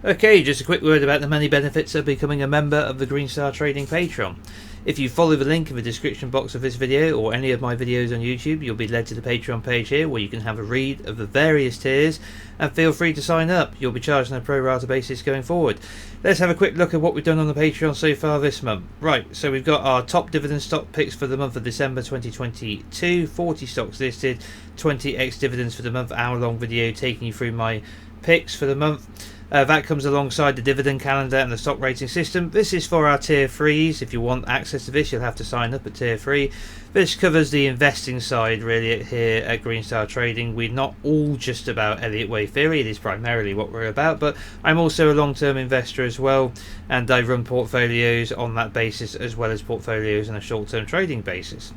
Okay, just a quick word about the many benefits of becoming a member of the Green Star Trading Patreon. If you follow the link in the description box of this video or any of my videos on YouTube, you'll be led to the Patreon page here where you can have a read of the various tiers and feel free to sign up. You'll be charged on a pro rata basis going forward. Let's have a quick look at what we've done on the Patreon so far this month. Right, so we've got our top dividend stock picks for the month of December 2022, 40 stocks listed, 20 ex-dividends for the month, hour-long video taking you through my picks for the month. That comes alongside the dividend calendar and the stock rating system. This is for our tier 3s. If you want access to this, you'll have to sign up at tier 3. This covers the investing side really here at Green Star Trading. We're not all just about Elliott wave theory. It is primarily what we're about, but I'm also a long-term investor as well, and I run portfolios on that basis as well as portfolios on a short-term trading basis.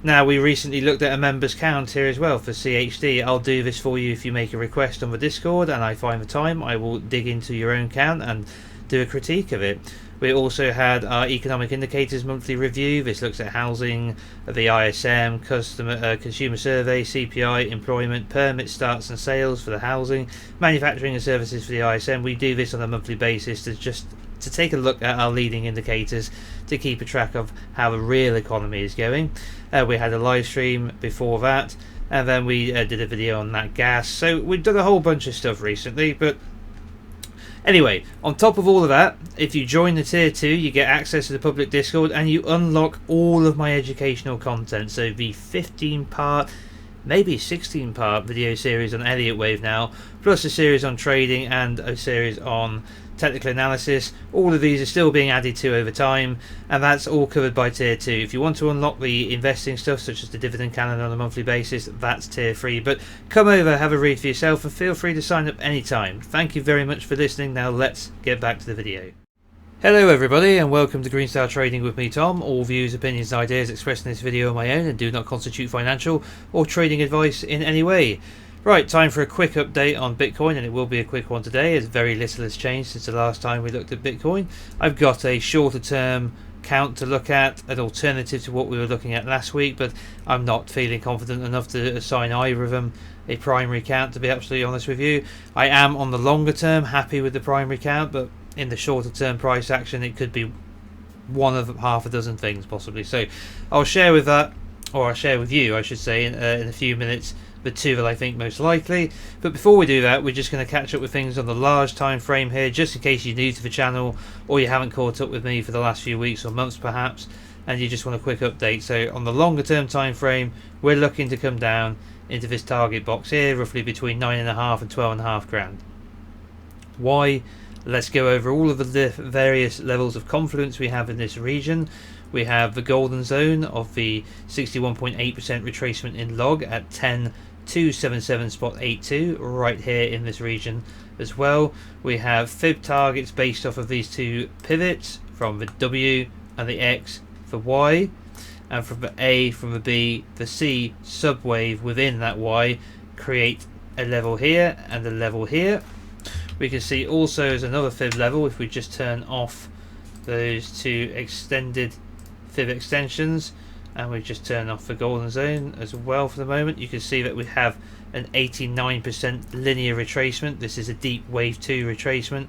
Now, we recently looked at a members count here as well for CHD. I'll do this for you if you make a request on the Discord and I find the time. I will dig into your own count and do a critique of it. We also had our economic indicators monthly review. This looks at housing, the ISM, consumer survey, CPI, employment, permit starts and sales for the housing, manufacturing and services for the ISM. We do this on a monthly basis to take a look at our leading indicators to keep a track of how the real economy is going. We had a live stream before that, and then we did a video on that gas. So we've done a whole bunch of stuff recently, but anyway, on top of all of that, if you join the tier 2, you get access to the public Discord and you unlock all of my educational content. So the 15-part, maybe 16-part video series on Elliott wave now, plus a series on trading and a series on technical analysis. All of these are still being added to over time, and that's all covered by tier 2. If you want to unlock the investing stuff such as the dividend calendar on a monthly basis, that's tier 3. But come over, have a read for yourself, and feel free to sign up anytime. Thank you very much for listening. Now let's get back to the video. Hello everybody, and welcome to Green Star Trading with me, Tom. All views, opinions and ideas expressed in this video are my own and do not constitute financial or trading advice in any way. Right, time for a quick update on Bitcoin, and it will be a quick one today as very little has changed since the last time we looked at Bitcoin. I've got a shorter term count to look at, an alternative to what we were looking at last week, but I'm not feeling confident enough to assign either of them a primary count, to be absolutely honest with you. I am on the longer term happy with the primary count, but in the shorter term price action it could be one of half a dozen things possibly. So I'll share with that, or I'll share with you I should say, in a few minutes, the two that I think most likely. But before we do that, we're just going to catch up with things on the large time frame here, just in case you're new to the channel or you haven't caught up with me for the last few weeks or months perhaps, and you just want a quick update. So on the longer term time frame, we're looking to come down into this target box here, roughly between 9.5 and 12.5 grand. Why? Let's go over all of the various levels of confluence we have in this region. We have the golden zone of the 61.8% retracement in log at 10,277.82 right here in this region as well. We have fib targets based off of these two pivots from the W and the X for Y, and from the A, from the B, the C subwave within that Y create a level here and a level here. We can see also as another fib level if we just turn off those two extended fib extensions, and we just turn off the golden zone as well for the moment. You can see that we have an 89% linear retracement. This is a deep wave 2 retracement.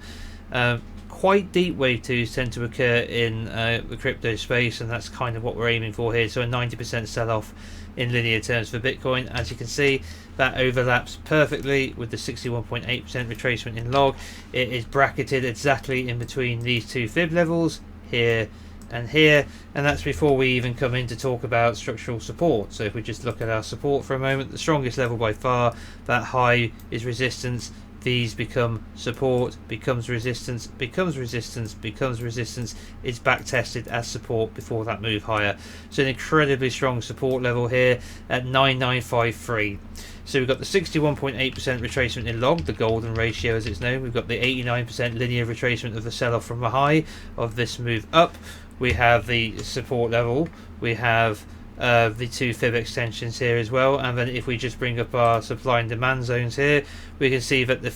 Quite deep wave 2s tend to occur in the crypto space, and that's kind of what we're aiming for here. So a 90% sell off in linear terms for Bitcoin. As you can see, that overlaps perfectly with the 61.8% retracement in log. It is bracketed exactly in between these two fib levels here and here, and that's before we even come in to talk about structural support. So if we just look at our support for a moment, the strongest level by far, that high is resistance, these become support, becomes resistance, becomes resistance, becomes resistance. It's back tested as support before that move higher. So an incredibly strong support level here at 9953. So we've got the 61.8% retracement in log, the golden ratio as it's known. We've got the 89% linear retracement of the sell-off from the high of this move up. We have the support level. We have the two fib extensions here as well, and then if we just bring up our supply and demand zones here, we can see that the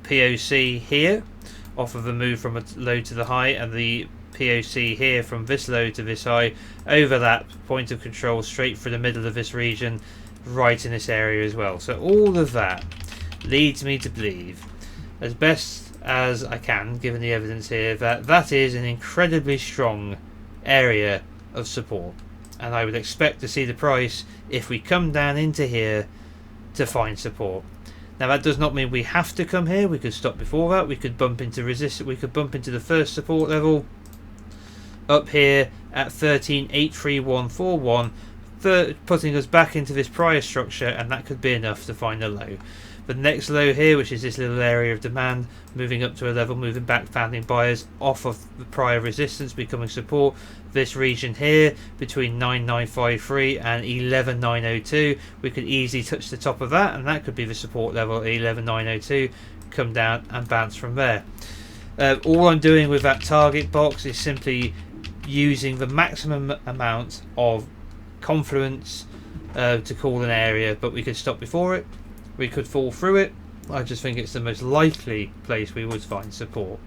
POC here off of the move from a low to the high, and the POC here from this low to this high overlap point of control straight through the middle of this region right in this area as well. So all of that leads me to believe, as best as I can given the evidence here, that that is an incredibly strong area of support, and I would expect to see the price, if we come down into here, to find support. Now that does not mean we have to come here. We could stop before that. We could bump into resist. We could bump into the first support level up here at 13.83141, putting us back into this prior structure, and that could be enough to find a low. The next low here, which is this little area of demand, moving up to a level, moving back, founding buyers off of the prior resistance, becoming support. This region here between 9953 and 11902, we could easily touch the top of that, and that could be the support level at 11902. Come down and bounce from there. All I'm doing with that target box is simply using the maximum amount of confluence to call an area, but we could stop before it. We could fall through it. I just think it's the most likely place we would find support.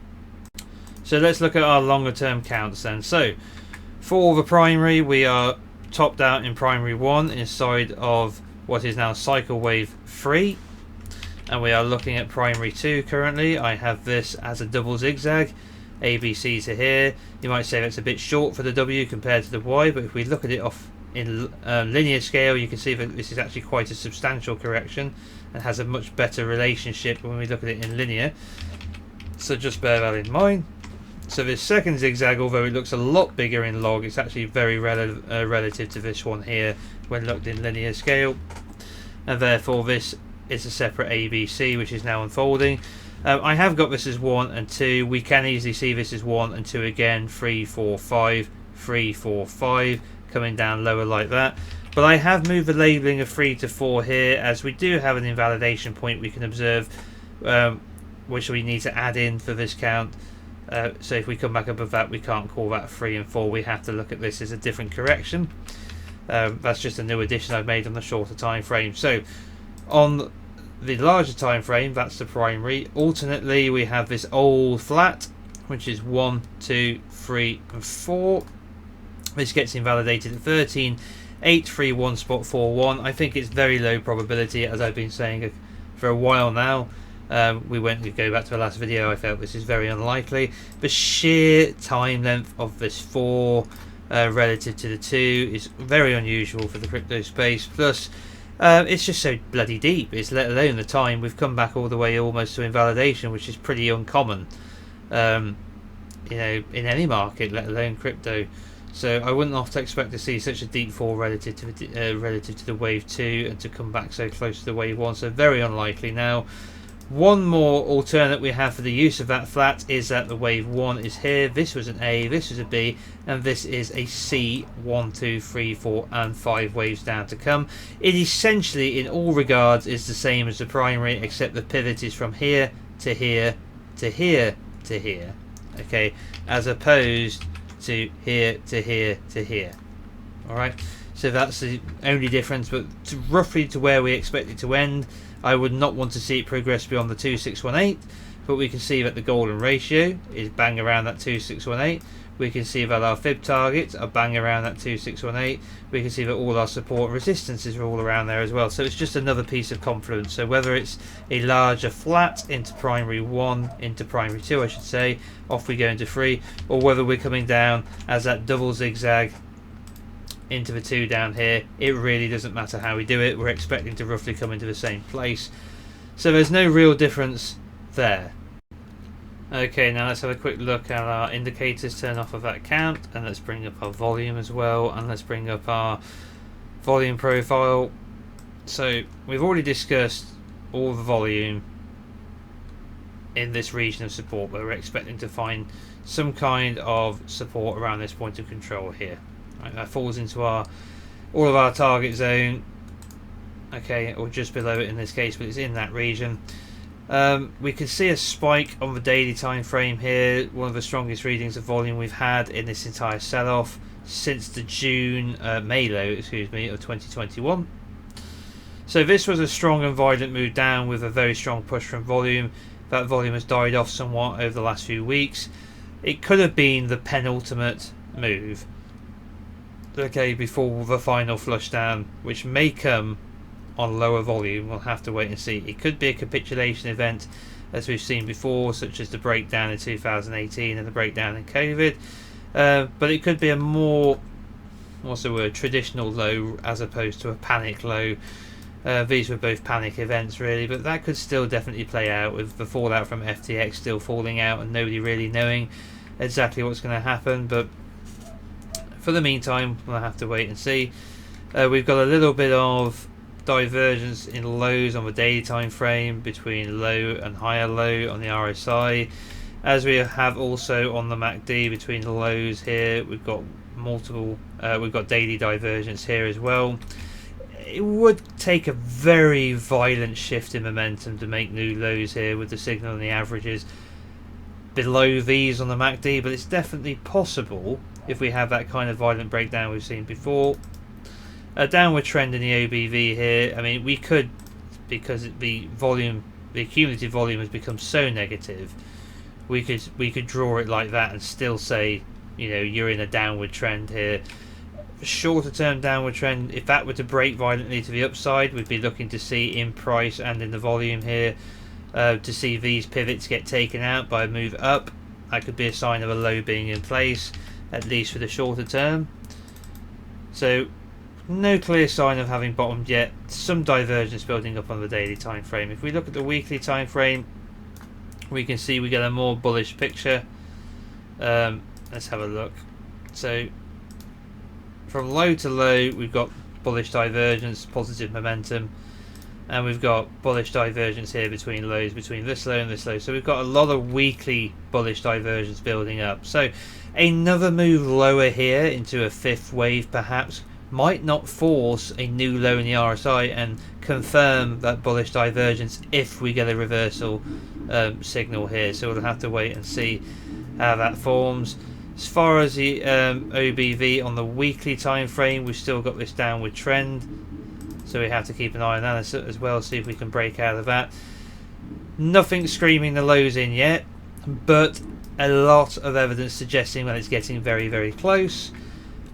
So let's look at our longer term counts then. So for the primary, we are topped out in primary 1 inside of what is now cycle wave 3, and we are looking at primary 2 currently. I have this as a double zigzag, ABC to here. You might say that's a bit short for the W compared to the Y, but if we look at it off in linear scale, you can see that this is actually quite a substantial correction and has a much better relationship when we look at it in linear, so just bear that in mind. So this second zigzag, although it looks a lot bigger in log, it's actually very relative to this one here when looked in linear scale, and therefore this is a separate ABC which is now unfolding. I have got this as 1 and 2. We can easily see this as 1 and 2 again, 3, 4, 5, 3, 4, 5, coming down lower like that. But I have moved the labelling of 3 to 4 here, as we do have an invalidation point we can observe, which we need to add in for this count. So if we come back above that, we can't call that 3 and 4. We have to look at this as a different correction. That's just a new addition I've made on the shorter time frame. So on the larger time frame, that's the primary. Alternately, we have this old flat, which is 1, 2, 3, and 4. This gets invalidated at 13.831 spot 41. I think it's very low probability, as I've been saying for a while now. We go back to the last video. I felt this is very unlikely. The sheer time length of this 4 relative to the 2 is very unusual for the crypto space. Plus, it's just so bloody deep. It's let alone the time. We've come back all the way almost to invalidation, which is pretty uncommon, in any market, let alone crypto. So I wouldn't have to expect to see such a deep fall relative to the wave 2 and to come back so close to the wave 1. So very unlikely. Now, one more alternate we have for the use of that flat is that the wave 1 is here. This was an A, this was a B, and this is a C. 1, 2, 3, 4, and 5 waves down to come. It essentially, in all regards, is the same as the primary, except the pivot is from here to here to here to here. Okay, as opposed to here to here to here. Alright, so that's the only difference, but roughly to where we expect it to end. I would not want to see it progress beyond the 2618, but we can see that the golden ratio is bang around that 2618. We can see that our fib targets are bang around that 2618. We can see that all our support and resistances are all around there as well. So it's just another piece of confluence. So whether it's a larger flat into primary 1, into primary 2 I should say, off we go into 3, or whether we're coming down as that double zigzag into the 2 down here, it really doesn't matter how we do it. We're expecting to roughly come into the same place. So there's no real difference there. Okay, now let's have a quick look at our indicators, turn off of that count, and let's bring up our volume as well, and let's bring up our volume profile. So we've already discussed all the volume in this region of support, but we're expecting to find some kind of support around this point of control here. Right, that falls into all of our target zone, okay, or just below it in this case, but it's in that region. We can see a spike on the daily time frame here, one of the strongest readings of volume we've had in this entire sell-off since the May low, of 2021. So this was a strong and violent move down with a very strong push from volume. That volume has died off somewhat over the last few weeks. It could have been the penultimate move, okay, before the final flush down, which may come on lower volume. We'll have to wait and see. It could be a capitulation event, as we've seen before, such as the breakdown in 2018 and the breakdown in COVID, but it could be a more, what's the word, traditional low as opposed to a panic low. These were both panic events really, but that could still definitely play out with the fallout from FTX still falling out and nobody really knowing exactly what's going to happen. But for the meantime, we'll have to wait and see. We've got a little bit of divergence in lows on the daily time frame between low and higher low on the RSI, as we have also on the MACD between the lows here. We've got multiple, we've got daily divergence here as well. It would take a very violent shift in momentum to make new lows here with the signal and the averages below these on the MACD, but it's definitely possible if we have that kind of violent breakdown we've seen before. A downward trend in the OBV here. I mean, we could, because the volume, the cumulative volume has become so negative, we could draw it like that and still say, you know, you're in a downward trend here. Shorter term downward trend, if that were to break violently to the upside, we'd be looking to see in price and in the volume here to see these pivots get taken out by a move up. That could be a sign of a low being in place, at least for the shorter term. So no clear sign of having bottomed yet. Some divergence building up on the daily time frame. If we look at the weekly time frame, we can see we get a more bullish picture. Let's have a look. So from low to low, we've got bullish divergence, positive momentum, and we've got bullish divergence here between lows, between this low and this low. So we've got a lot of weekly bullish divergence building up. So another move lower here into a fifth wave perhaps might not force a new low in the RSI and confirm that bullish divergence if we get a reversal signal here. So we'll have to wait and see how that forms. As far as the OBV on the weekly time frame, we've still got this downward trend, so we have to keep an eye on that as well, see if we can break out of that. Nothing screaming the lows in yet, but a lot of evidence suggesting that it's getting very, very close.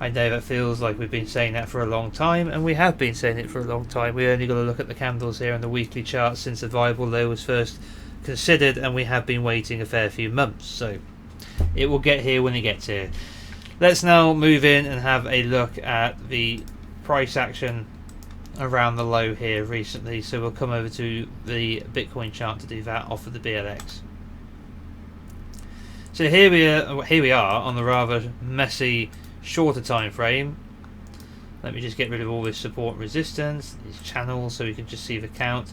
I know that feels like we've been saying that for a long time, and we have been saying it for a long time. We only got to look at the candles here on the weekly chart since the viable low was first considered, and we have been waiting a fair few months, so it will get here when it gets here. Let's now move in and have a look at the price action around the low here recently. So we'll come over to the Bitcoin chart to do that off of the BLX. So here we are on the rather messy shorter time frame. Let me just get rid of all this support and resistance, these channels, so we can just see the count.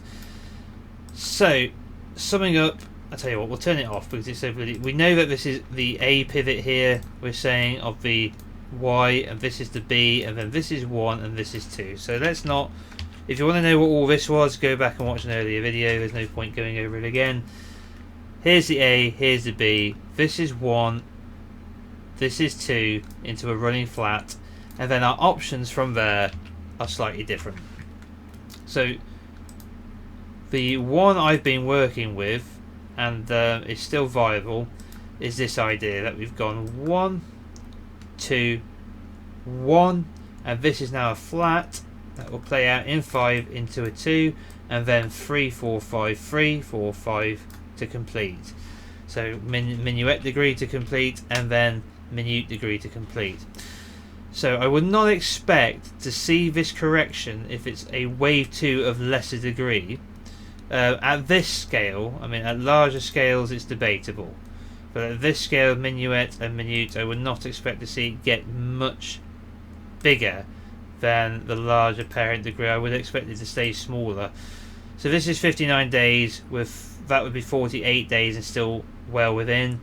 So summing up, I'll tell you what, we'll turn it off because it's so bloody. We know that this is the A pivot here, we're saying, of the Y, and this is the B, and then this is 1 and this is 2. So let's not, if you want to know what all this was, go back and watch an earlier video. There's no point going over it again. Here's the A, here's the B, this is 1, this is 2 into a running flat, and then our options from there are slightly different. So the one I've been working with, and it's still viable, is this idea that we've gone 1, 2, 1, and this is now a flat that will play out in 5 into a 2, and then 3, 4, 5, 3, 4, 5 to complete. So minuet degree to complete, and then minute degree to complete. So I would not expect to see this correction if it's a wave 2 of lesser degree. At this scale, I mean at larger scales it's debatable, but at this scale, minuet and minute, I would not expect to see it get much bigger than the larger parent degree. I would expect it to stay smaller. So this is 59 days, with that would be 48 days and still well within.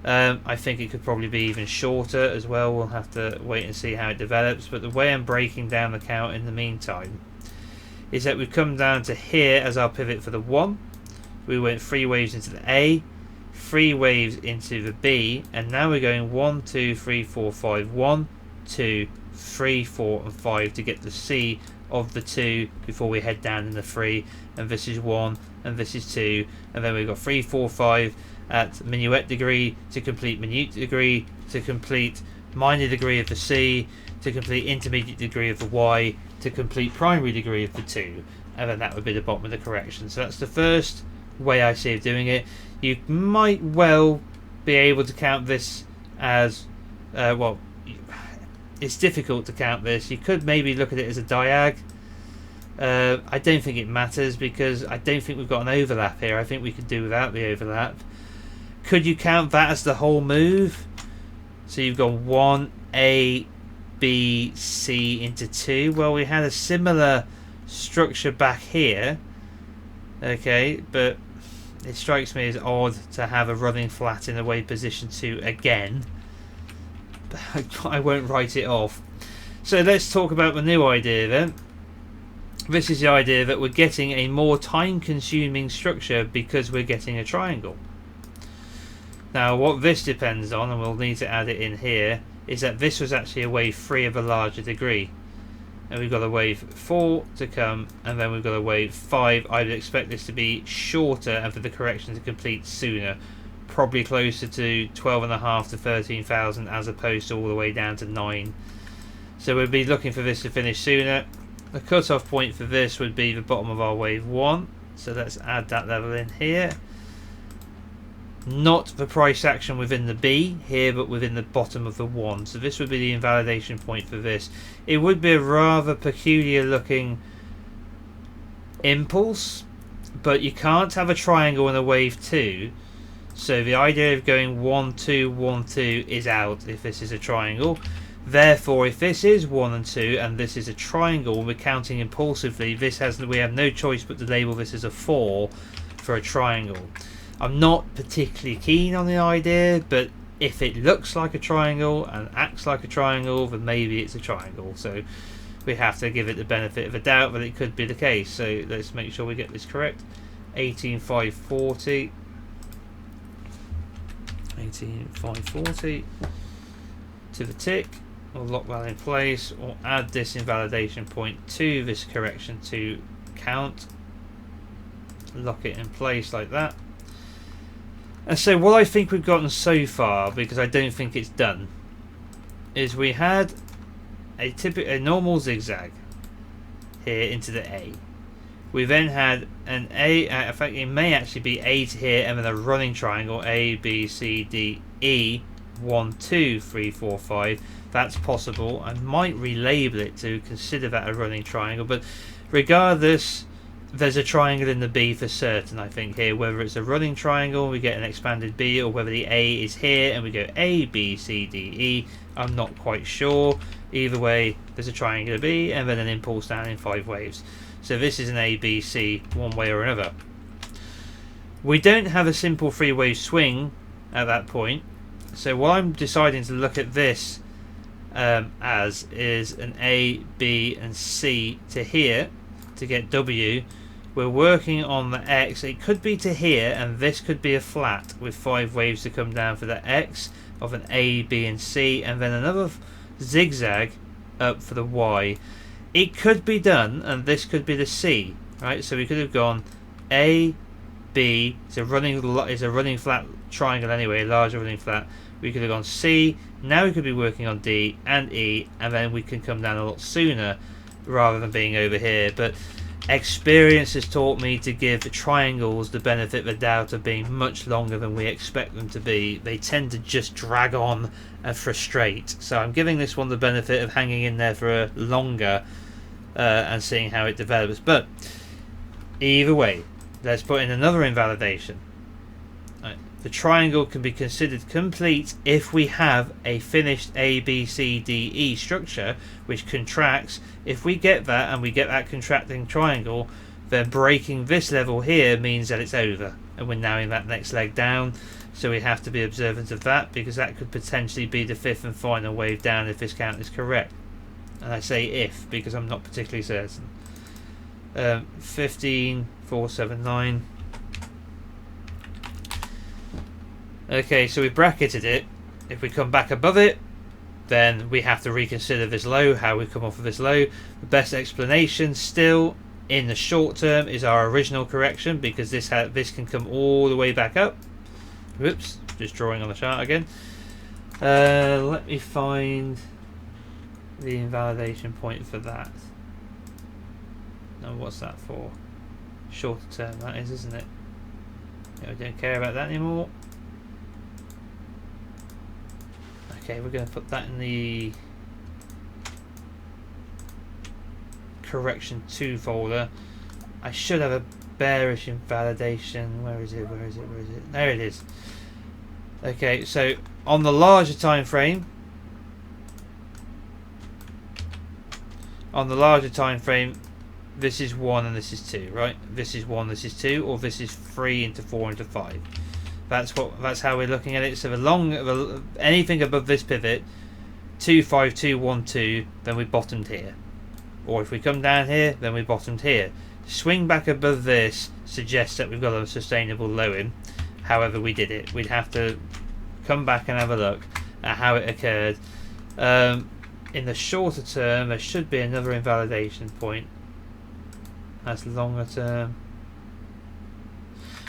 I think it could probably be even shorter as well. We'll have to wait and see how it develops, but the way I'm breaking down the count in the meantime is that we've come down to here as our pivot for the 1. We went 3 waves into the A, 3 waves into the B, and now we're going 1, 2, 3, 4, 5, 1, 2, 3, 4 and 5 to get the C of the 2 before we head down in the 3, and this is 1 and this is 2, and then we've got 3, 4, 5 at minuet degree to complete minute degree to complete minor degree of the C to complete intermediate degree of the Y to complete primary degree of the 2, and then that would be the bottom of the correction. So that's the first way I see of doing it. You might well be able to count this as well, it's difficult to count this. You could maybe look at it as a diag. I don't think it matters because I don't think we've got an overlap here. I think we could do without the overlap. Could you count that as the whole move? So you've got 1 A B C into 2. Well, we had a similar structure back here, okay, but it strikes me as odd to have a running flat in away position 2 again. But I won't write it off. So let's talk about the new idea then. This is the idea that we're getting a more time-consuming structure because we're getting a triangle. Now what this depends on, and we'll need to add it in here, is that this was actually a wave 3 of a larger degree. And we've got a wave 4 to come, and then we've got a wave 5. I would expect this to be shorter and for the correction to complete sooner. Probably closer to 12.5 to 13,000 as opposed to all the way down to 9. So we'd be looking for this to finish sooner. The cutoff point for this would be the bottom of our wave 1. So let's add that level in here. Not the price action within the B here, but within the bottom of the 1. So this would be the invalidation point for this. It would be a rather peculiar looking impulse, but you can't have a triangle in a wave 2. So the idea of going 1 2 1 2 is out if this is a triangle. Therefore, if this is 1 and 2 and this is a triangle, we're counting impulsively. We have no choice but to label this as a 4 for a triangle. I'm not particularly keen on the idea, but if it looks like a triangle and acts like a triangle, then maybe it's a triangle. So we have to give it the benefit of a doubt that it could be the case. So let's make sure we get this correct. 18,540. 18,540 to the tick. We'll lock that in place. We'll add this invalidation point to this correction to count. Lock it in place like that. And so what I think we've gotten so far, because I don't think it's done, is we had a normal zigzag here into the A. We then had an A, in fact it may actually be A to here, and then a running triangle, A, B, C, D, E, 1, 2, 3, 4, 5. That's possible. I might relabel it to consider that a running triangle, but regardless, there's a triangle in the B for certain, I think, here. Whether it's a running triangle, we get an expanded B, or whether the A is here and we go A, B, C, D, E, I'm not quite sure. Either way, there's a triangular B and then an impulse down in 5 waves. So this is an A, B, C, one way or another. We don't have a simple 3-wave swing at that point. So what I'm deciding to look at this as is an A, B and C to here to get W. We're working on the X. It could be to here, and this could be a flat with 5 waves to come down for the X of an A, B and C, and then another zigzag up for the Y. It could be done, and this could be the C, right? So we could have gone A, B. It's a running flat triangle anyway, a larger running flat. We could have gone C. Now we could be working on D and E, and then we can come down a lot sooner rather than being over here. But experience has taught me to give triangles the benefit of the doubt of being much longer than we expect them to be. They tend to just drag on and frustrate. So I'm giving this one the benefit of hanging in there for a longer and seeing how it develops. But either way, let's put in another invalidation. The triangle can be considered complete if we have a finished A, B, C, D, E structure which contracts. If we get that and we get that contracting triangle, then breaking this level here means that it's over and we're now in that next leg down. So we have to be observant of that, because that could potentially be the 5th and final wave down if this count is correct. And I say if because I'm not particularly certain. 15,479. Okay, so we bracketed it. If we come back above it, then we have to reconsider this low, how we come off of this low. The best explanation still in the short term is our original correction, because this can come all the way back up. Whoops, just drawing on the chart again. Let me find the invalidation point for that. And what's that for? Shorter term, that is, isn't it? Yeah, we don't care about that anymore. Okay, we're going to put that in the correction 2 folder. I should have a bearish invalidation. Where is it? Where is it? Where is it? There it is. Okay, so on the larger time frame, this is 1 and this is 2, right? This is 1, this is 2, or this is 3 into 4 into 5. That's how we're looking at it. So anything above this pivot, 2, 5, 2, 1, 2, then we bottomed here. Or if we come down here, then we bottomed here. Swing back above this suggests that we've got a sustainable low in. However we did it. We'd have to come back and have a look at how it occurred. In the shorter term, there should be another invalidation point. That's longer term.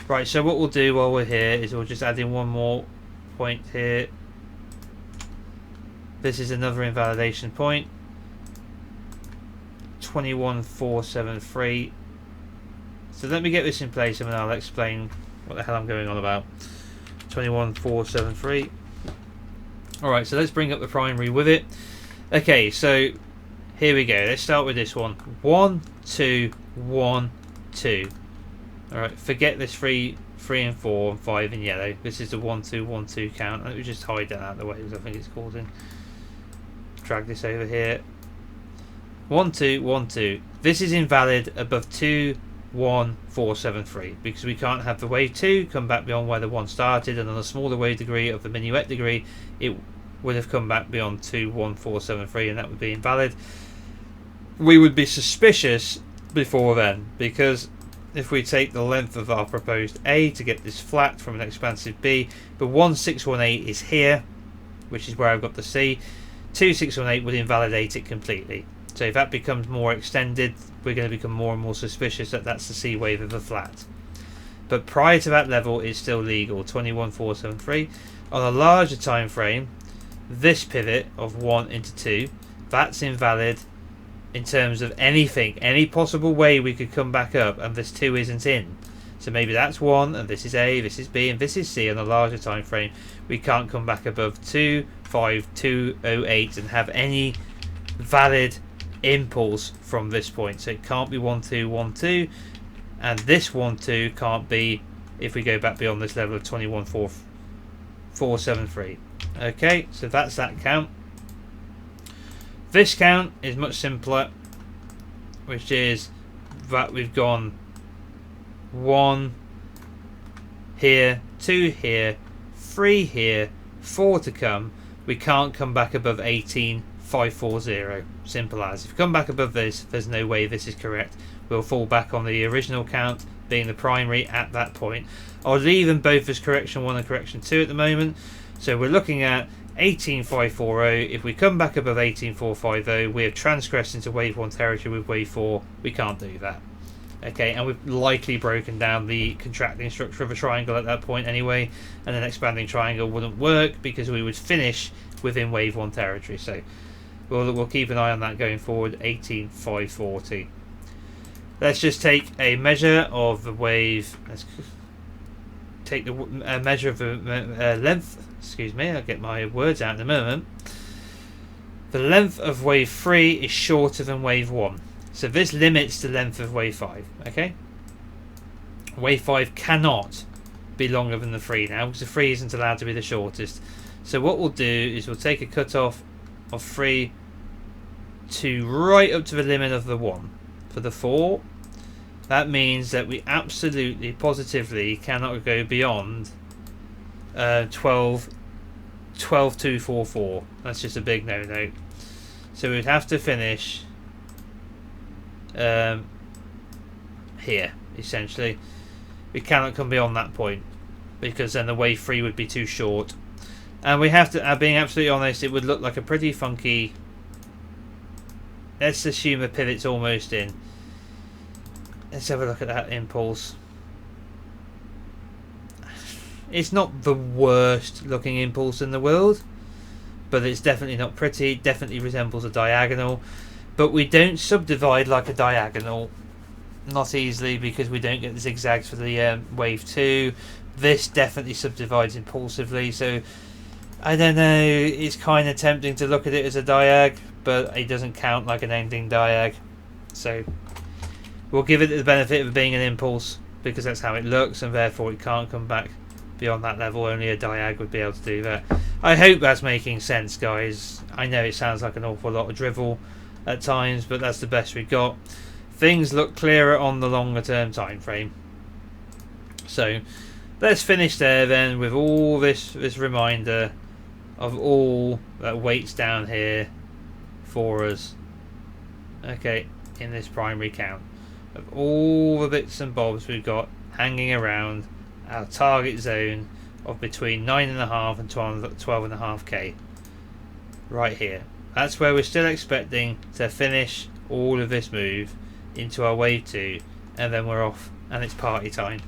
Right, so what we'll do while we're here is we'll just add in one more point here. This is another invalidation point. 21473. So let me get this in place and then I'll explain what the hell I'm going on about. 21473. Alright, so let's bring up the primary with it. Okay, so here we go. Let's start with this one. 1, 2, 1, 2. Alright, forget this 3 and 4 and 5 in yellow. This is the 1, 2, 1, 2 count. Let me just hide that out of the way because I think it's causing. Drag this over here. 1, 2, 1, 2. This is invalid above 2, 1, 4, 7, 3 because we can't have the wave 2 come back beyond where the 1 started, and on a smaller wave degree of the minuet degree it would have come back beyond 2, 1, 4, 7, 3, and that would be invalid. We would be suspicious before then, because if we take the length of our proposed A to get this flat from an expansive B, the 1618 is here, which is where I've got the C. 2618 would invalidate it completely. So if that becomes more extended, we're going to become more and more suspicious that that's the C wave of a flat. But prior to that level, it's still legal. 21473. On a larger time frame, this pivot of 1 into 2, that's invalid in terms of anything, any possible way we could come back up, and this 2 isn't in. So maybe that's 1 and this is A, this is B and this is C. On a larger time frame, we can't come back above 2, 5, 2, 08 and have any valid impulse from this point. So it can't be 1, 2, 1, 2, and this 1, 2 can't be if we go back beyond this level of 21, 4, 4, 7, 3. Okay, so that's that count. This count is much simpler, which is that we've gone 1 here, 2 here, 3 here, 4 to come. We can't come back above 18540. Simple as. If we come back above this, there's no way this is correct. We'll fall back on the original count being the primary at that point. I'll leave them both as correction 1 and correction 2 at the moment. So we're looking at 18540. If we come back above 18450, we have transgressed into wave 1 territory with wave 4. We can't do that. Okay, and we've likely broken down the contracting structure of a triangle at that point anyway, and an expanding triangle wouldn't work because we would finish within wave 1 territory. So we'll keep an eye on that going forward. 18540. Let's just take a measure of the wave. Let's take the measure of the length. Excuse me, I'll get my words out in a moment. The length of wave 3 is shorter than wave 1. So this limits the length of wave 5. Okay? Wave 5 cannot be longer than the 3 now, because the 3 isn't allowed to be the shortest. So what we'll do is we'll take a cutoff of 3 to right up to the limit of the 1. For the 4, that means that we absolutely, positively cannot go beyond 12244. That's just a big no-no. So we'd have to finish here, essentially. We cannot come beyond that point because then the wave 3 would be too short. And we have to, being absolutely honest, it would look like a pretty funky. Let's assume the pivot's almost in. Let's have a look at that impulse. It's not the worst looking impulse in the world, but it's definitely not pretty. It definitely resembles a diagonal, but we don't subdivide like a diagonal. not easily, because we don't get the zigzags for the wave 2. This definitely subdivides impulsively, so I don't know, it's kind of tempting to look at it as a diag, but it doesn't count like an ending diag, so we'll give it the benefit of being an impulse because that's how it looks, and therefore it can't come back beyond that level. Only a diag would be able to do that. I hope that's making sense, guys. I know it sounds like an awful lot of drivel at times, but that's the best we've got. Things look clearer on the longer term time frame. So let's finish there then with all this reminder of all that waits down here for us. Okay, in this primary count of all the bits and bobs we've got hanging around our target zone of between 9.5 and 12.5k right here. That's where we're still expecting to finish all of this move into our wave 2, and then we're off and it's party time.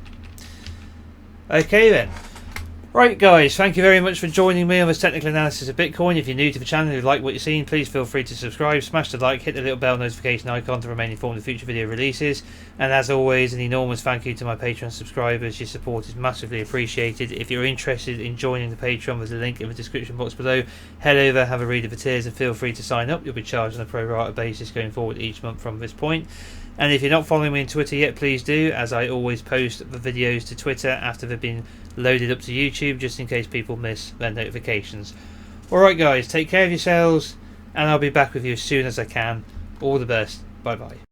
Okay then. Right guys, thank you very much for joining me on this technical analysis of Bitcoin. If you're new to the channel and you like what you're seeing, please feel free to subscribe, smash the like, hit the little bell notification icon to remain informed of future video releases. And as always, an enormous thank you to my Patreon subscribers. Your support is massively appreciated. If you're interested in joining the Patreon, there's a link in the description box below. Head over, have a read of the tiers, and feel free to sign up. You'll be charged on a pro rata basis going forward each month from this point. And if you're not following me on Twitter yet, please do, as I always post the videos to Twitter after they've been loaded up to YouTube, just in case people miss their notifications. Alright guys, take care of yourselves, and I'll be back with you as soon as I can. All the best. Bye bye.